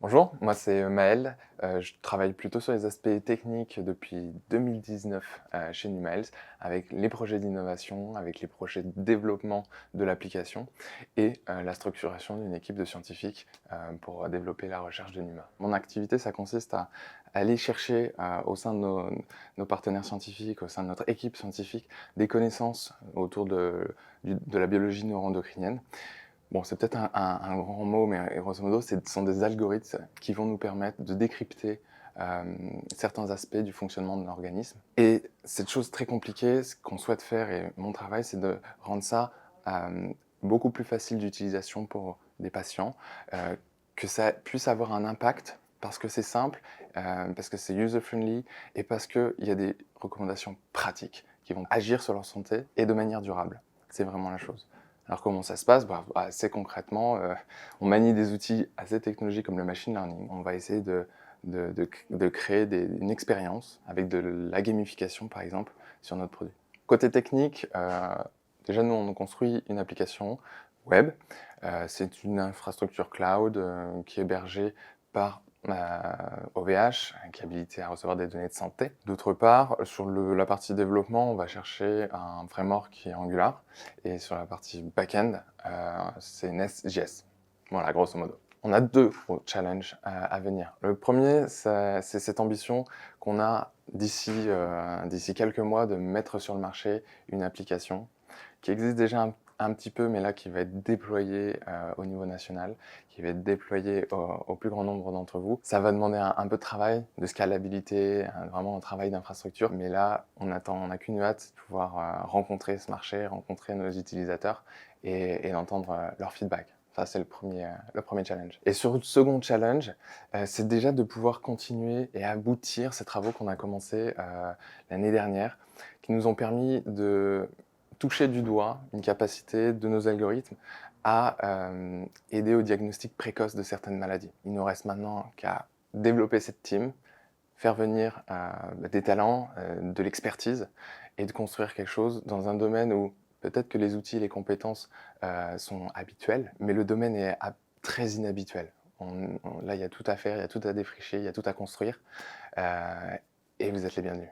Bonjour, moi c'est Maël. Je travaille plutôt sur les aspects techniques depuis 2019 chez Numails, avec les projets d'innovation, avec les projets de développement de l'application et la structuration d'une équipe de scientifiques pour développer la recherche de Numa. Mon activité, ça consiste à aller chercher au sein de nos partenaires scientifiques, au sein de notre équipe scientifique, des connaissances autour de la biologie neuroendocrinienne. Bon, c'est peut-être un grand mot, mais grosso modo, ce sont des algorithmes qui vont nous permettre de décrypter certains aspects du fonctionnement de l'organisme. Et cette chose très compliquée, ce qu'on souhaite faire, et mon travail, c'est de rendre ça beaucoup plus facile d'utilisation pour des patients, que ça puisse avoir un impact parce que c'est simple, parce que c'est user-friendly et parce qu'il y a des recommandations pratiques qui vont agir sur leur santé et de manière durable. C'est vraiment la chose. Alors comment ça se passe? Assez concrètement, on manie des outils assez technologiques comme le machine learning. On va essayer de créer une expérience avec de la gamification, par exemple, sur notre produit. Côté technique, déjà nous, on construit une application web. C'est une infrastructure cloud qui est hébergée par OVH, qui est habilité à recevoir des données de santé. D'autre part, sur la partie développement, on va chercher un framework qui est Angular. Et sur la partie back-end, c'est Nest.js. Voilà, grosso modo. On a deux gros challenges à venir. Le premier, c'est cette ambition qu'on a d'ici quelques mois de mettre sur le marché une application qui existe déjà un petit peu, mais là qui va être déployée au niveau national, qui va être déployée au plus grand nombre d'entre vous. Ça va demander un peu de travail, de scalabilité, vraiment un travail d'infrastructure, mais là, on n'a qu'une hâte de pouvoir rencontrer ce marché, rencontrer nos utilisateurs et d'entendre leur feedback. Ça, c'est le premier challenge. Et sur le second challenge, c'est déjà de pouvoir continuer et aboutir ces travaux qu'on a commencés l'année dernière, qui nous ont permis de toucher du doigt une capacité de nos algorithmes à aider au diagnostic précoce de certaines maladies. Il nous reste maintenant qu'à développer cette team, faire venir des talents, de l'expertise et de construire quelque chose dans un domaine où peut-être que les outils et les compétences sont habituels, mais le domaine est très inhabituel. Là, il y a tout à faire, il y a tout à défricher, il y a tout à construire et vous êtes les bienvenus.